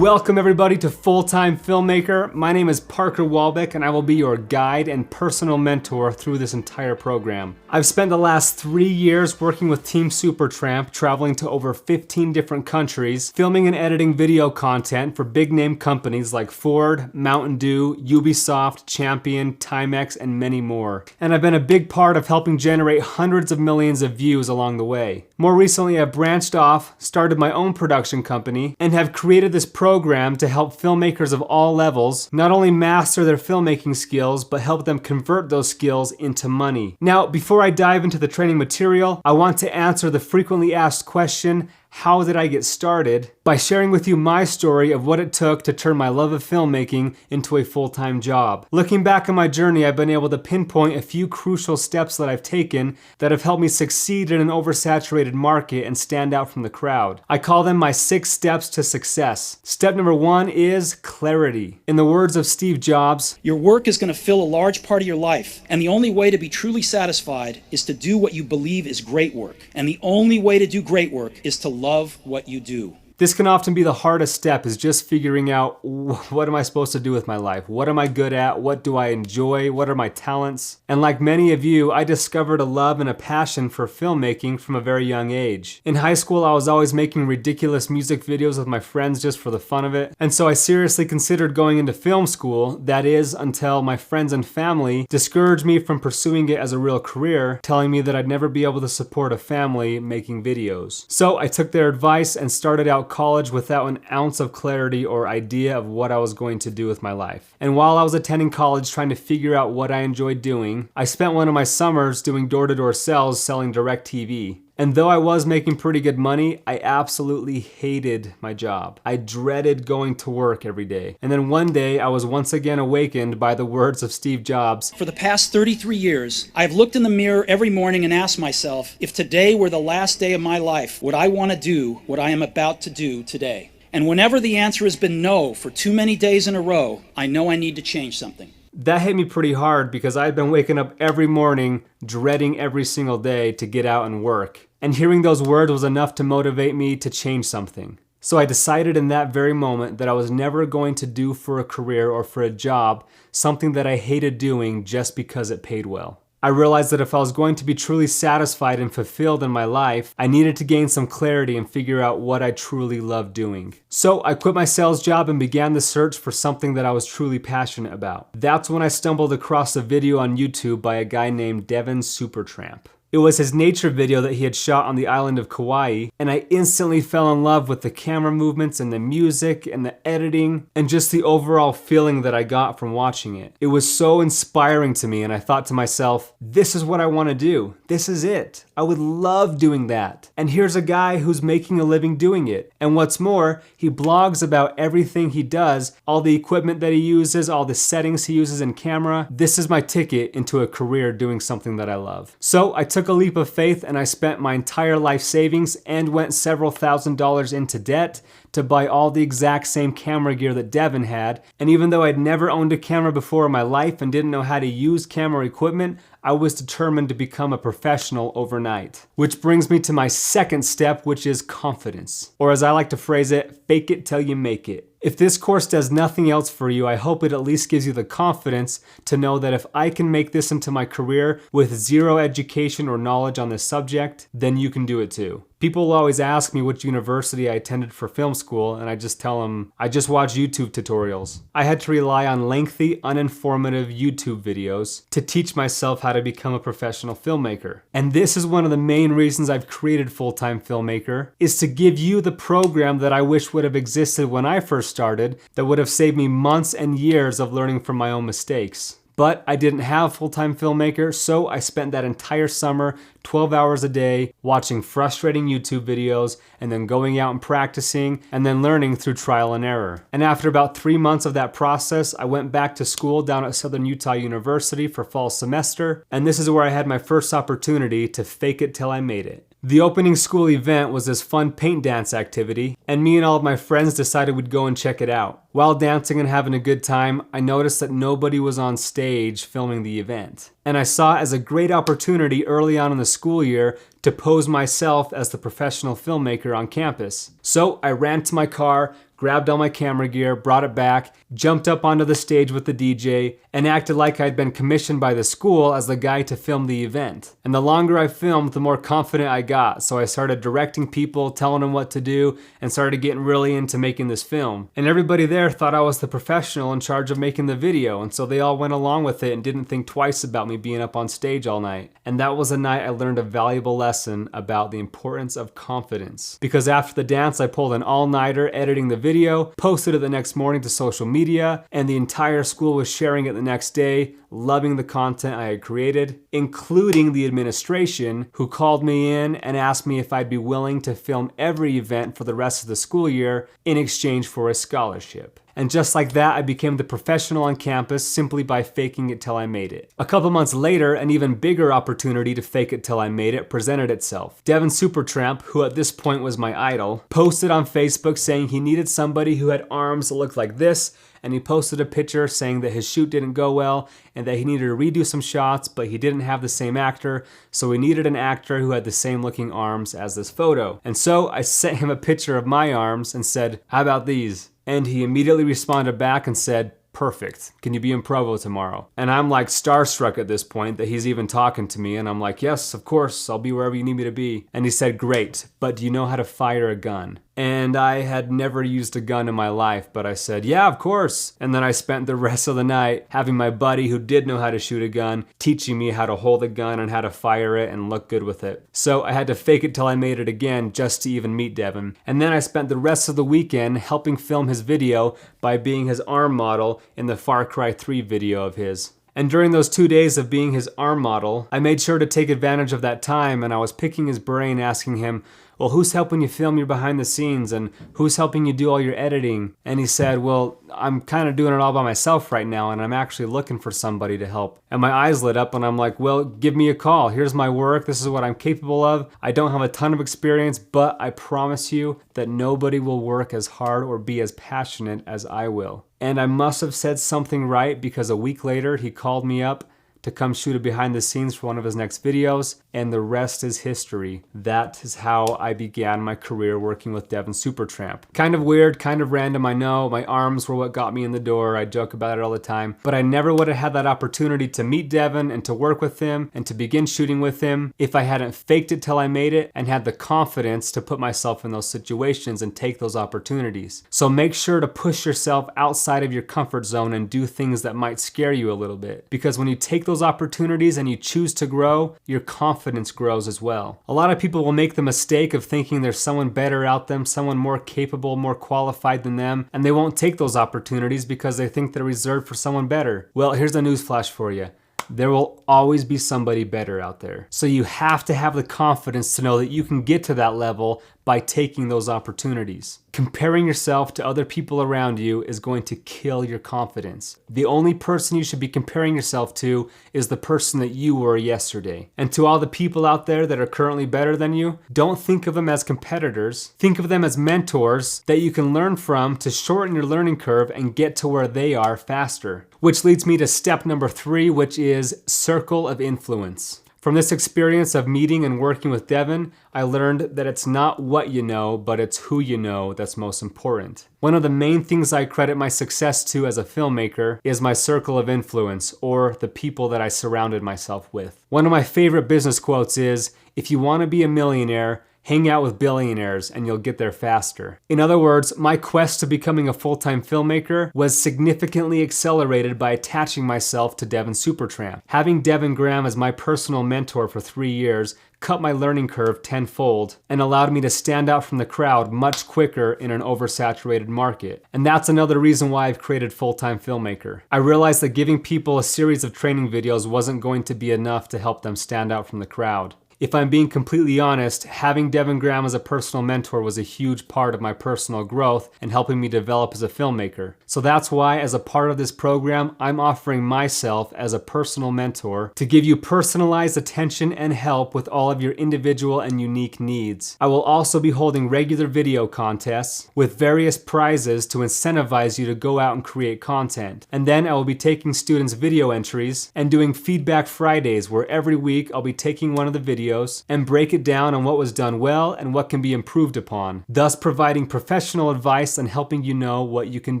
Welcome everybody to Full-Time Filmmaker. My name is Parker Walbeck and I will be your guide and personal mentor through this entire program. I've spent the last 3 years working with Team Supertramp, traveling to over 15 different countries, filming and editing video content for big name companies like Ford, Mountain Dew, Ubisoft, Champion, Timex, and many more. And I've been a big part of helping generate hundreds of millions of views along the way. More recently, I've branched off, started my own production company, and have created this program to help filmmakers of all levels not only master their filmmaking skills, but help them convert those skills into money. Now, before I dive into the training material, I want to answer the frequently asked question, how did I get started? By sharing with you my story of what it took to turn my love of filmmaking into a full-time job. Looking back on my journey, I've been able to pinpoint a few crucial steps that I've taken that have helped me succeed in an oversaturated market and stand out from the crowd. I call them my 6 steps to success. Step number 1 is clarity. In the words of Steve Jobs, your work is going to fill a large part of your life, and the only way to be truly satisfied is to do what you believe is great work. And the only way to do great work is to love what you do. This can often be the hardest step, is just figuring out what am I supposed to do with my life? What am I good at? What do I enjoy? What are my talents? And like many of you, I discovered a love and a passion for filmmaking from a very young age. In high school, I was always making ridiculous music videos with my friends just for the fun of it. And so I seriously considered going into film school, that is, until my friends and family discouraged me from pursuing it as a real career, telling me that I'd never be able to support a family making videos. So I took their advice and started out college without an ounce of clarity or idea of what I was going to do with my life. And while I was attending college trying to figure out what I enjoyed doing, I spent one of my summers doing door-to-door sales selling DirecTV. And though I was making pretty good money, I absolutely hated my job. I dreaded going to work every day. And then one day, I was once again awakened by the words of Steve Jobs. For the past 33 years, I've looked in the mirror every morning and asked myself, if today were the last day of my life, would I want to do what I am about to do today? And whenever the answer has been no for too many days in a row, I know I need to change something. That hit me pretty hard because I'd been waking up every morning dreading every single day to get out and work. And hearing those words was enough to motivate me to change something. So I decided in that very moment that I was never going to do for a career or for a job something that I hated doing just because it paid well. I realized that if I was going to be truly satisfied and fulfilled in my life, I needed to gain some clarity and figure out what I truly loved doing. So I quit my sales job and began the search for something that I was truly passionate about. That's when I stumbled across a video on YouTube by a guy named Devin Supertramp. It was his nature video that he had shot on the island of Kauai, and I instantly fell in love with the camera movements and the music and the editing and just the overall feeling that I got from watching it. It was so inspiring to me, and I thought to myself, this is what I want to do. This is it. I would love doing that. And here's a guy who's making a living doing it. And what's more, he blogs about everything he does, all the equipment that he uses, all the settings he uses in camera. This is my ticket into a career doing something that I love. So I took a leap of faith and I spent my entire life savings and went several $1,000s into debt to buy all the exact same camera gear that Devin had. And even though I'd never owned a camera before in my life and didn't know how to use camera equipment, I was determined to become a professional overnight. Which brings me to my second step, which is confidence. Or as I like to phrase it, fake it till you make it. If this course does nothing else for you, I hope it at least gives you the confidence to know that if I can make this into my career with zero education or knowledge on this subject, then you can do it too. People will always ask me which university I attended for film school, and I just tell them I just watch YouTube tutorials. I had to rely on lengthy, uninformative YouTube videos to teach myself how to become a professional filmmaker. And this is one of the main reasons I've created Full-Time Filmmaker, is to give you the program that I wish would have existed when I first started, that would have saved me months and years of learning from my own mistakes. But I didn't have Full-Time Filmmaker, so I spent that entire summer, 12 hours a day, watching frustrating YouTube videos, and then going out and practicing, and then learning through trial and error. And after about 3 months of that process, I went back to school down at Southern Utah University for fall semester, and this is where I had my first opportunity to fake it till I made it. The opening school event was this fun paint dance activity, and me and all of my friends decided we'd go and check it out. While dancing and having a good time, I noticed that nobody was on stage filming the event. And I saw it as a great opportunity early on in the school year to pose myself as the professional filmmaker on campus. So I ran to my car, grabbed all my camera gear, brought it back, jumped up onto the stage with the DJ, and acted like I'd been commissioned by the school as the guy to film the event. And the longer I filmed, the more confident I got. So I started directing people, telling them what to do, and started getting really into making this film. And everybody there thought I was the professional in charge of making the video, and so they all went along with it and didn't think twice about me being up on stage all night. And that was a night I learned a valuable lesson about the importance of confidence. Because after the dance, I pulled an all-nighter editing the video, posted it the next morning to social media, and the entire school was sharing it the next day, loving the content I had created, including the administration, who called me in and asked me if I'd be willing to film every event for the rest of the school year in exchange for a scholarship. And just like that, I became the professional on campus simply by faking it till I made it. A couple months later, an even bigger opportunity to fake it till I made it presented itself. Devin Supertramp, who at this point was my idol, posted on Facebook saying he needed somebody who had arms that looked like this, and he posted a picture saying that his shoot didn't go well and that he needed to redo some shots, but he didn't have the same actor, so he needed an actor who had the same looking arms as this photo. And so I sent him a picture of my arms and said, "How about these?" And he immediately responded back and said, "Perfect. Can you be in Provo tomorrow?" And I'm like starstruck at this point that he's even talking to me, and I'm like, "Yes, of course, I'll be wherever you need me to be." And he said, "Great, but do you know how to fire a gun?" And I had never used a gun in my life, but I said, "Yeah, of course." And then I spent the rest of the night having my buddy who did know how to shoot a gun teaching me how to hold a gun and how to fire it and look good with it. So I had to fake it till I made it again just to even meet Devin. And then I spent the rest of the weekend helping film his video by being his arm model in the Far Cry 3 video of his. And during those 2 days of being his arm model, I made sure to take advantage of that time, and I was picking his brain, asking him, "Well, who's helping you film your behind the scenes, and who's helping you do all your editing?" And he said, "Well, I'm kind of doing it all by myself right now, and I'm actually looking for somebody to help." And my eyes lit up, and I'm like, "Well, give me a call. Here's my work. This is what I'm capable of. I don't have a ton of experience, but I promise you that nobody will work as hard or be as passionate as I will." And I must have said something right, because a week later, he called me up to come shoot a behind the scenes for one of his next videos, and the rest is history. That is how I began my career working with Devin Supertramp. Kind of weird, kind of random, I know. My arms were what got me in the door. I joke about it all the time. But I never would have had that opportunity to meet Devin and to work with him and to begin shooting with him if I hadn't faked it till I made it and had the confidence to put myself in those situations and take those opportunities. So make sure to push yourself outside of your comfort zone and do things that might scare you a little bit. Because when you take those opportunities and you choose to grow, your confidence grows as well. A lot of people will make the mistake of thinking there's someone better out them, someone more capable, more qualified than them, and they won't take those opportunities because they think they're reserved for someone better. Well, here's a news flash for you. There will always be somebody better out there. So you have to have the confidence to know that you can get to that level by taking those opportunities. Comparing yourself to other people around you is going to kill your confidence. The only person you should be comparing yourself to is the person that you were yesterday. And to all the people out there that are currently better than you, don't think of them as competitors. Think of them as mentors that you can learn from to shorten your learning curve and get to where they are faster. Which leads me to step number 3, which is circle of influence. From this experience of meeting and working with Devin, I learned that it's not what you know, but it's who you know that's most important. One of the main things I credit my success to as a filmmaker is my circle of influence, or the people that I surrounded myself with. One of my favorite business quotes is, "If you want to be a millionaire, hang out with billionaires and you'll get there faster." In other words, my quest to becoming a full-time filmmaker was significantly accelerated by attaching myself to Devin Supertramp. Having Devin Graham as my personal mentor for 3 years cut my learning curve tenfold and allowed me to stand out from the crowd much quicker in an oversaturated market. And that's another reason why I've created Full-Time Filmmaker. I realized that giving people a series of training videos wasn't going to be enough to help them stand out from the crowd. If I'm being completely honest, having Devin Graham as a personal mentor was a huge part of my personal growth and helping me develop as a filmmaker. So that's why, as a part of this program, I'm offering myself as a personal mentor to give you personalized attention and help with all of your individual and unique needs. I will also be holding regular video contests with various prizes to incentivize you to go out and create content. And then I will be taking students' video entries and doing Feedback Fridays, where every week I'll be taking one of the videos and break it down on what was done well and what can be improved upon, thus providing professional advice and helping you know what you can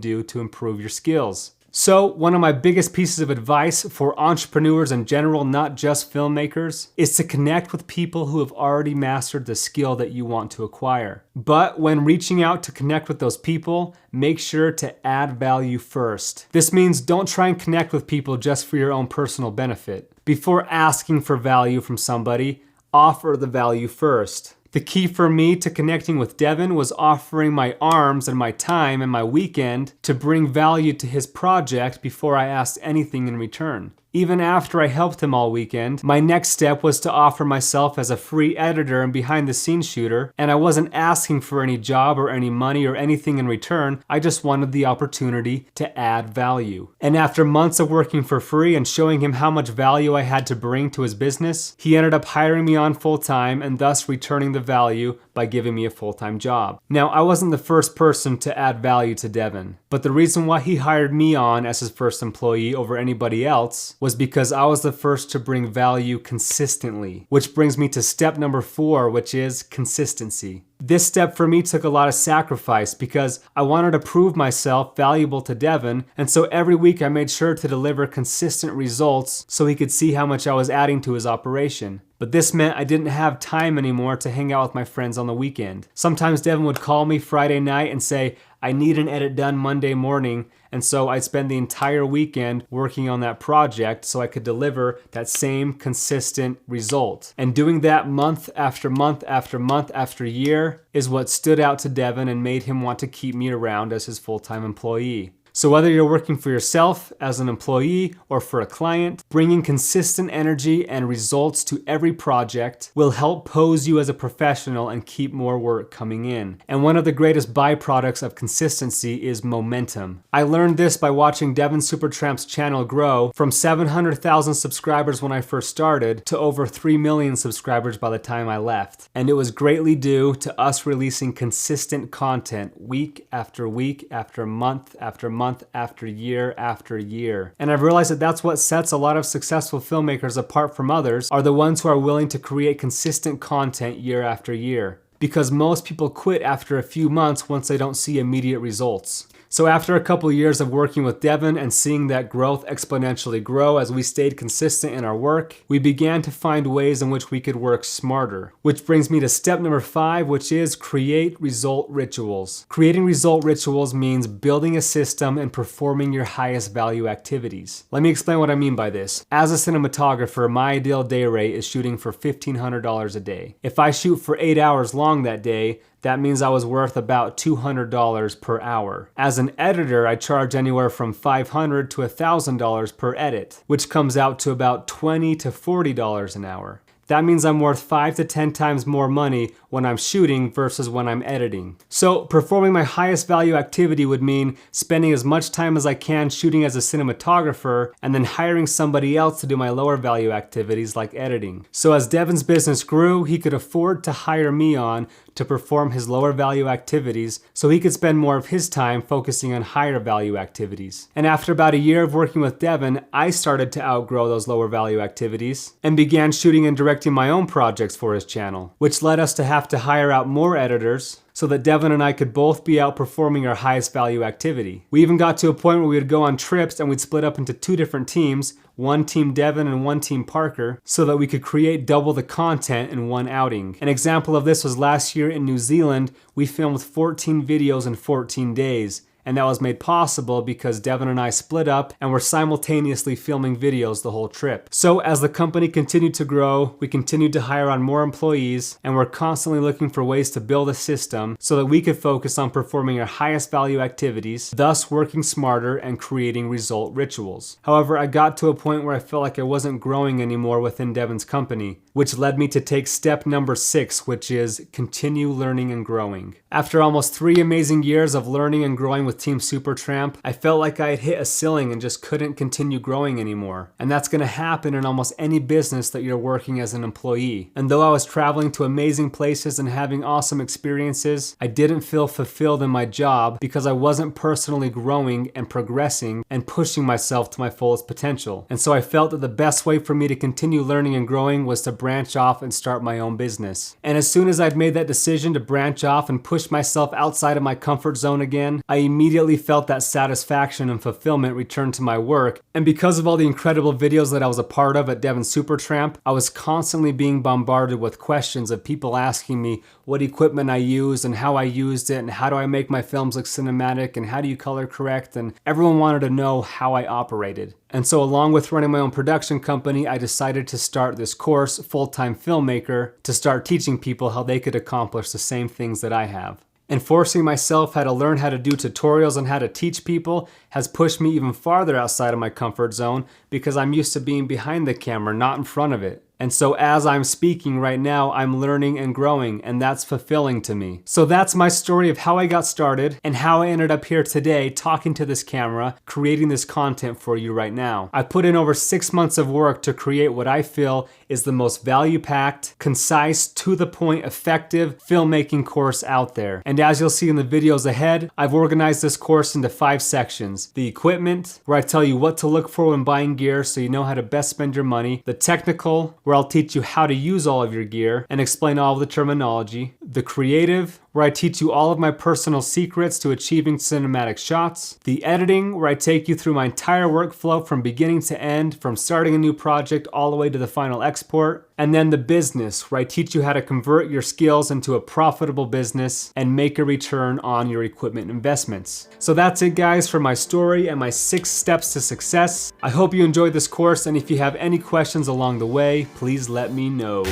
do to improve your skills. So, one of my biggest pieces of advice for entrepreneurs in general, not just filmmakers, is to connect with people who have already mastered the skill that you want to acquire. But when reaching out to connect with those people, make sure to add value first. This means don't try and connect with people just for your own personal benefit. Before asking for value from somebody, offer the value first. The key for me to connecting with Devin was offering my arms and my time and my weekend to bring value to his project before I asked anything in return. Even after I helped him all weekend, my next step was to offer myself as a free editor and behind-the-scenes shooter, and I wasn't asking for any job or any money or anything in return. I just wanted the opportunity to add value. And after months of working for free and showing him how much value I had to bring to his business, he ended up hiring me on full-time and thus returning the value by giving me a full-time job. Now, I wasn't the first person to add value to Devin, but the reason why he hired me on as his first employee over anybody else was because I was the first to bring value consistently, which brings me to step number 4, which is consistency. This step for me took a lot of sacrifice because I wanted to prove myself valuable to Devin, and so every week I made sure to deliver consistent results so he could see how much I was adding to his operation. But this meant I didn't have time anymore to hang out with my friends on the weekend. Sometimes Devin would call me Friday night and say, I need an edit done Monday morning, and so I'd spend the entire weekend working on that project so I could deliver that same consistent result. And doing that month after month after month after year is what stood out to Devin and made him want to keep me around as his full-time employee. So whether you're working for yourself as an employee or for a client, bringing consistent energy and results to every project will help pose you as a professional and keep more work coming in. And one of the greatest byproducts of consistency is momentum. I learned this by watching Devin Supertramp's channel grow from 700,000 subscribers when I first started to over 3 million subscribers by the time I left. And it was greatly due to us releasing consistent content week after week after month after month after year after year. And I've realized that that's what sets a lot of successful filmmakers apart from others, are the ones who are willing to create consistent content year after year. Because most people quit after a few months once they don't see immediate results. So after a couple years of working with Devin and seeing that growth exponentially grow as we stayed consistent in our work, we began to find ways in which we could work smarter. Which brings me to step number 5, which is create result rituals. Creating result rituals means building a system and performing your highest value activities. Let me explain what I mean by this. As a cinematographer, my ideal day rate is shooting for $1,500 a day. If I shoot for 8 hours long that day, that means I was worth about $200 per hour. As an editor, I charge anywhere from $500 to $1,000 per edit, which comes out to about $20 to $40 an hour. That means I'm worth 5 to 10 times more money when I'm shooting versus when I'm editing. So performing my highest value activity would mean spending as much time as I can shooting as a cinematographer and then hiring somebody else to do my lower value activities like editing. So as Devin's business grew, he could afford to hire me on to perform his lower value activities so he could spend more of his time focusing on higher value activities. And after about a year of working with Devin, I started to outgrow those lower value activities and began shooting and directing my own projects for his channel, which led us to have to hire out more editors so that Devin and I could both be outperforming our highest value activity. We even got to a point where we would go on trips and we'd split up into 2 different teams, one team Devin and one team Parker, so that we could create double the content in one outing. An example of this was last year in New Zealand. We filmed 14 videos in 14 days. And that was made possible because Devin and I split up and were simultaneously filming videos the whole trip. So as the company continued to grow, we continued to hire on more employees, and we're constantly looking for ways to build a system so that we could focus on performing our highest value activities, thus working smarter and creating result rituals. However, I got to a point where I felt like I wasn't growing anymore within Devin's company, which led me to take step number 6, which is continue learning and growing. After almost 3 amazing years of learning and growing with Team Supertramp, I felt like I had hit a ceiling and just couldn't continue growing anymore. And that's going to happen in almost any business that you're working as an employee. And though I was traveling to amazing places and having awesome experiences, I didn't feel fulfilled in my job because I wasn't personally growing and progressing and pushing myself to my fullest potential. And so I felt that the best way for me to continue learning and growing was to branch off and start my own business. And as soon as I'd made that decision to branch off and push myself outside of my comfort zone again, I immediately felt that satisfaction and fulfillment return to my work. And because of all the incredible videos that I was a part of at Devin Supertramp, I was constantly being bombarded with questions of people asking me what equipment I used and how I used it and how do I make my films look cinematic and how do you color correct, and everyone wanted to know how I operated. And so along with running my own production company, I decided to start this course, Full-Time Filmmaker, to start teaching people how they could accomplish the same things that I have. And forcing myself how to learn how to do tutorials on how to teach people has pushed me even farther outside of my comfort zone because I'm used to being behind the camera, not in front of it. And so as I'm speaking right now, I'm learning and growing, and that's fulfilling to me. So that's my story of how I got started and how I ended up here today talking to this camera, creating this content for you right now. I put in over 6 months of work to create what I feel is the most value-packed, concise, to-the-point, effective filmmaking course out there. And as you'll see in the videos ahead, I've organized this course into 5 sections. The equipment, where I tell you what to look for when buying gear so you know how to best spend your money. The technical, where I'll teach you how to use all of your gear and explain all of the terminology. The creative, where I teach you all of my personal secrets to achieving cinematic shots. The editing, where I take you through my entire workflow from beginning to end, from starting a new project all the way to the final export. And then the business, where I teach you how to convert your skills into a profitable business and make a return on your equipment investments. So that's it, guys, for my story and my 6 steps to success. I hope you enjoyed this course, and if you have any questions along the way, please let me know.